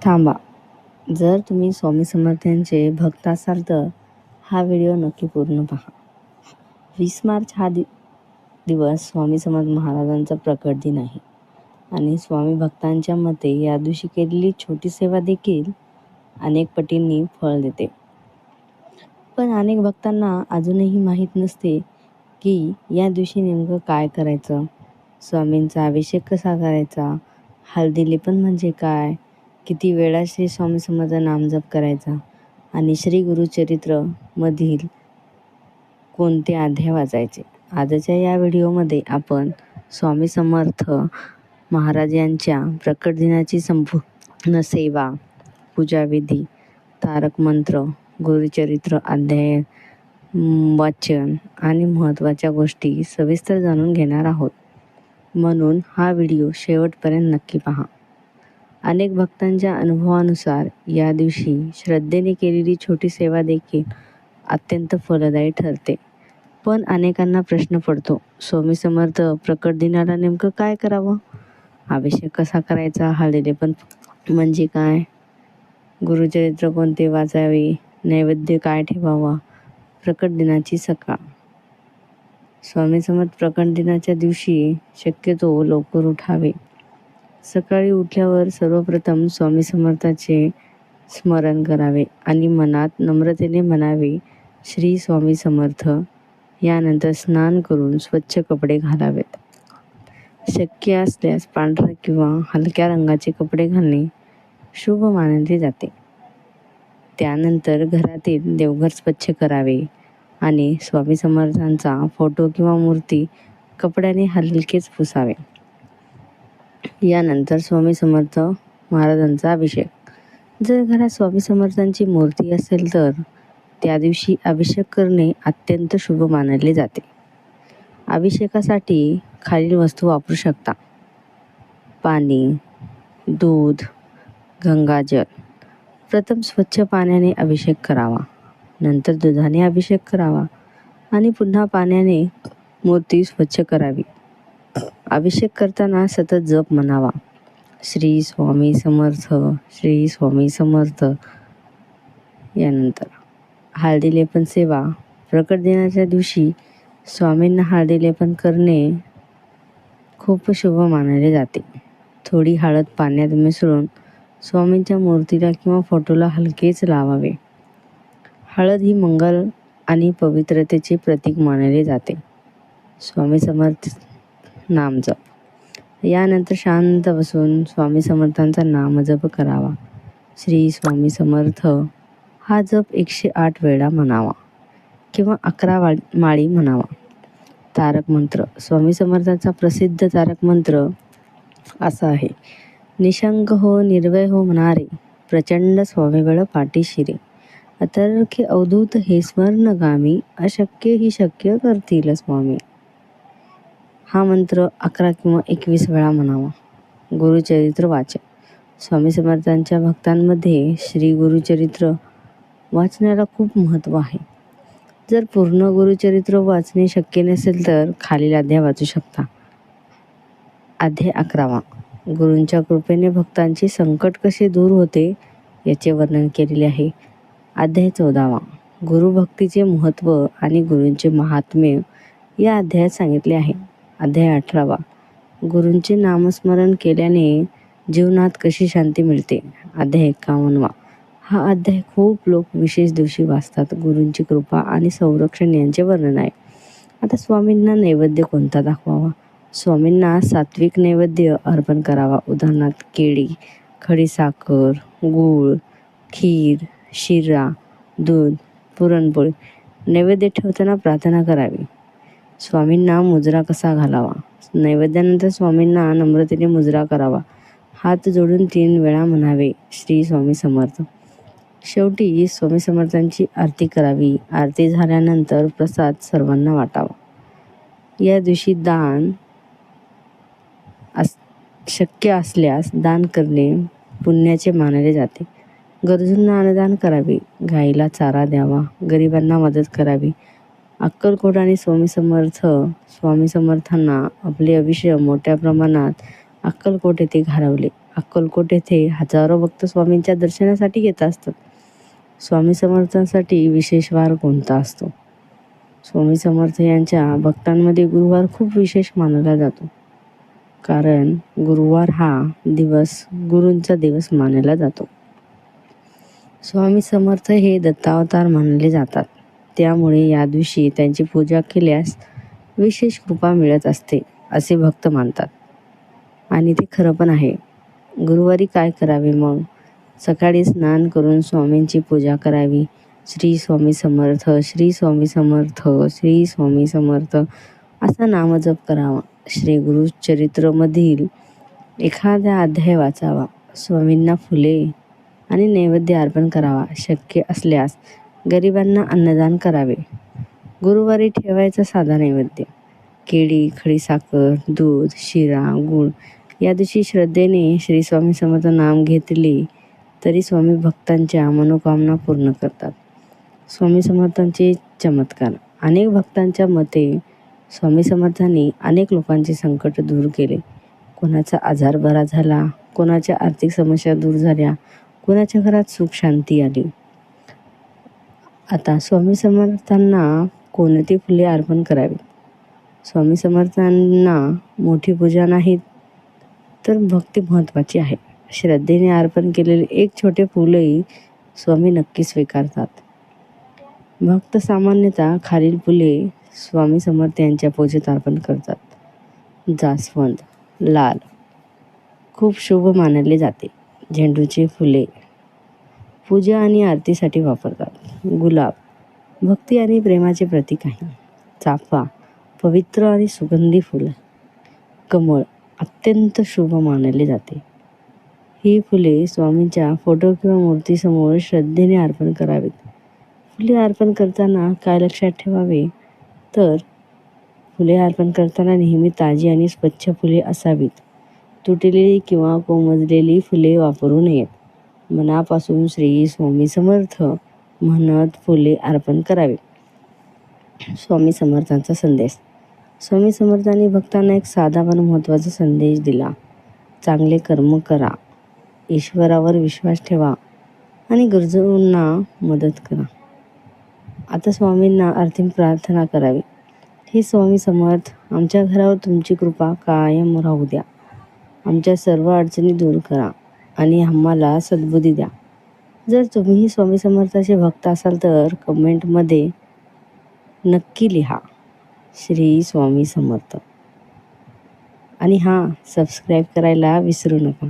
थांबा, जर तुम्ही स्वामी समर्थांचे भक्त असाल तर हा व्हिडिओ नक्की पूर्ण पहा. 20 मार्च हा दिवस स्वामी समर्थ महाराजांचा प्रकट दिन आहे आणि स्वामी भक्तांच्या मते या दिवशी केलेली छोटी सेवा देखील अनेक पटींनी फळ देते. पण अनेक भक्तांना अजूनही माहीत नसते की या दिवशी नेमकं काय करायचं, स्वामींचा अभिषेक कसा करायचा, हळदी लेपन म्हणजे काय, किती वेळा श्री स्वामी समर्थ नामजप करायचा आणि श्री गुरुचरित्र मधील कोणते अध्याय वाचायचे. आजच्या या व्हिडिओमध्ये आपण स्वामी समर्थ महाराज यांच्या प्रकट दिनाची संपूर्ण सेवा, पूजाविधी, तारक मंत्र, गुरुचरित्र अध्याय वाचन आणि महत्त्वाच्या गोष्टी सविस्तर जाणून घेणार आहोत. म्हणून हा व्हिडिओ शेवटपर्यंत नक्की पहा. अनेक भक्तांच्या अनुभवानुसार या दिवशी श्रद्धेने केलेली छोटी सेवा देखील अत्यंत फलदायी ठरते. पण अनेकांना प्रश्न पडतो, स्वामी समर्थ प्रकट दिनाला नेमकं काय करावं, अभिषेक कसा करायचा, हळदी लेपन म्हणजे काय, गुरुचरित्र कोणते वाचावे, नैवेद्य काय ठेवावा. प्रकट दिनाची सकाळ. स्वामी समर्थ प्रकट दिनाच्या दिवशी शक्यतो लवकर उठावे. सकाळी उठल्यावर सर्वप्रथम स्वामी समर्थाचे स्मरण करावे आणि मनात नम्रतेने म्हणावे, श्री स्वामी समर्थ. यानंतर स्नान करून स्वच्छ कपडे घालावेत. शक्य असल्यास पांढरा किंवा हलक्या रंगाचे कपडे घालणे शुभ मानले जाते. त्यानंतर घरातील देवघर स्वच्छ करावे आणि स्वामी समर्थांचा फोटो किंवा मूर्ती कपड्याने हलकेच पुसावे. यानंतर स्वामी समर्थ महाराजांचा अभिषेक. जर घरात स्वामी समर्थांची मूर्ती असेल तर त्या दिवशी अभिषेक करणे अत्यंत शुभ मानले जाते. अभिषेकासाठी खालील वस्तू वापरू शकता: पाणी, दूध, गंगाजल. प्रथम स्वच्छ पाण्याने अभिषेक करावा, नंतर दुधाने अभिषेक करावा आणि पुन्हा पाण्याने मूर्ती स्वच्छ करावी. अभिषेक करताना सतत जप म्हणावा, श्री स्वामी समर्थ, श्री स्वामी समर्थ. यानंतर हळदी लेपन सेवा. प्रकट दिनाच्या दिवशी स्वामींना हळदी लेपन करणे खूप शुभ मानले जाते. थोडी हळद पाण्यात मिसळून स्वामींच्या मूर्तीला किंवा फोटोला हलकेच लावावे. हळद ही मंगल आणि पवित्रतेचे प्रतीक मानले जाते. स्वामी समर्थ नामजप. यानंतर शांत बसून स्वामी समर्थांचा नामजप करावा. श्री स्वामी समर्थ हा जप 108 वेळा म्हणावा किंवा 11 माळी म्हणावा. तारक मंत्र. स्वामी समर्थांचा प्रसिद्ध तारक मंत्र असा आहे: निशंक हो निर्भय हो म्हणारे, प्रचंड स्वामीबळ पाठीशी रे, अतर्क्य अवधूत हे स्वर्णगामी, अशक्य ही शक्य करतील स्वामी. हा मंत्र 11 किंवा 21 वेळा म्हणावा. गुरुचरित्र वाचन. स्वामी समर्थांच्या भक्तांमध्ये श्री गुरुचरित्र वाचण्याला खूप महत्त्व आहे. जर पूर्ण गुरुचरित्र वाचणे शक्य नसेल तर खालील अध्याय वाचू शकता. अध्याय 11वा. गुरूंच्या कृपेने भक्तांचे संकट कसे दूर होते याचे वर्णन केलेले आहे. अध्याय 14वा. गुरुभक्तीचे महत्त्व आणि गुरूंचे महात्म्य या अध्यायात सांगितले आहे. अध्याय 18वा. गुरूंचे नामस्मरण केल्याने जीवनात कशी शांती मिळते. अध्याय 51वा. हा अध्याय खूप लोक विशेष दिवशी वाचतात. गुरूंची कृपा आणि संरक्षण यांचे वर्णन आहे. आता स्वामींना नैवेद्य कोणता दाखवावा. स्वामींना सात्विक नैवेद्य अर्पण करावा. उदाहरणार्थ केळी, खडीसाखर, गूळ, खीर, शिरा, दूध, पुरणपोळी. नैवेद्य ठेवताना प्रार्थना करावी. स्वामींना मुजरा कसा घालावा. नैवेद्यानंतर स्वामींना नम्रतेने मुजरा करावा. हात जोडून 3 वेळा म्हणावे, श्री स्वामी समर्थ. शेवटी स्वामी समर्थांची आरती करावी. आरती झाल्यानंतर प्रसाद सर्वांना वाटावा. या दिवशी दान शक्य असल्यास दान करणे पुण्याचे मानले जाते. गरजूंना अन्नदान करावे. गाईला चारा द्यावा. गरिबांना मदत करावी. अक्कलकोट आणि स्वामी समर्थांना आपले आयुष्य मोठ्या प्रमाणात अक्कलकोट येथे घालवले अक्कलकोट येथे हजारो भक्त स्वामींच्या दर्शनासाठी येत असतात. स्वामी समर्थांसाठी विशेष वार कोणता असतो? स्वामी समर्थ यांच्या भक्तांमध्ये गुरुवार खूप विशेष मानला जातो. कारण गुरुवार हा दिवस गुरूंचा दिवस मानला जातो. स्वामी समर्थ हे दत्तावतार मानले जातात. त्यामुळे या दिवशी त्यांची पूजा केल्यास विशेष कृपा मिळत असते असे भक्त मानतात. आणि ते खरं पण आहे. गुरुवारी काय करावे मग? सकाळी स्नान करून स्वामींची पूजा करावी. श्री स्वामी समर्थ, श्री स्वामी समर्थ, श्री स्वामी समर्थ असा नामजप करावा. श्री गुरुचरित्रमधील एखादा अध्याय वाचावा. स्वामींना फुले आणि नैवेद्य अर्पण करावा. शक्य असल्यास गरिबांना अन्नदान करावे. गुरुवारी ठेवायचा साधा नैवेद्य केळी, खडीसाखर, दूध, शिरा, गूळ. या दिवशी श्रद्धेने श्री स्वामी समर्थ नाम घेतले तरी स्वामी भक्तांच्या मनोकामना पूर्ण करतात. स्वामी समर्थांचे चमत्कार. अनेक भक्तांच्या मते स्वामी समर्थांनी अनेक लोकांचे संकट दूर केले. कोणाचा आजार बरा झाला, कोणाच्या आर्थिक समस्या दूर झाल्या, कोणाच्या घरात सुख शांती आली. आता स्वामी समर्थांना कोणती फुले अर्पण करावी? स्वामी समर्थांना मोठी पूजा नाही तर भक्ती महत्त्वाची आहे. श्रद्धेने अर्पण केलेले एक छोटे फुलही स्वामी नक्की स्वीकारतात. भक्त सामान्यतः खालील फुले स्वामी समर्थ यांच्या पूजेत अर्पण करतात. जास्वंद लाल खूप शुभ मानले जाते. झेंडूचे फुले पूजा आणि आरतीसाठी वापरतात. गुलाब भक्ती आणि प्रेमाचे प्रतीक आहे. चाफा पवित्र आणि सुगंधी फुल. कमळ अत्यंत शुभ मानले जाते. ही फुले स्वामींच्या फोटो किंवा मूर्तीसमोर श्रद्धेने अर्पण करावीत. फुले अर्पण करताना काय लक्षात ठेवावे तर फुले अर्पण करताना नेहमी ताजी आणि स्वच्छ फुले असावीत. तुटलेली किंवा कोमजलेली फुले वापरू नयेत. मनापासून श्री स्वामी समर्थ म्हणत फुले अर्पण करावे. स्वामी समर्थांचा संदेश. स्वामी समर्थांनी भक्तांना एक साधा पण महत्त्वाचा संदेश दिला. चांगले कर्म करा, ईश्वरावर विश्वास ठेवा आणि गरजूंना मदत करा. आता स्वामींना अंतिम प्रार्थना करावी. हे स्वामी समर्थ, आमच्या घरावर तुमची कृपा कायम राहू द्या. आमच्या सर्व अडचणी दूर करा आणि आम्हाला सद्बुद्धी द्या. जर तुम्हीही स्वामी समर्थाचे भक्त असाल तर कमेंटमध्ये नक्की लिहा श्री स्वामी समर्थ. आणि हां, सबस्क्राईब करायला विसरू नका.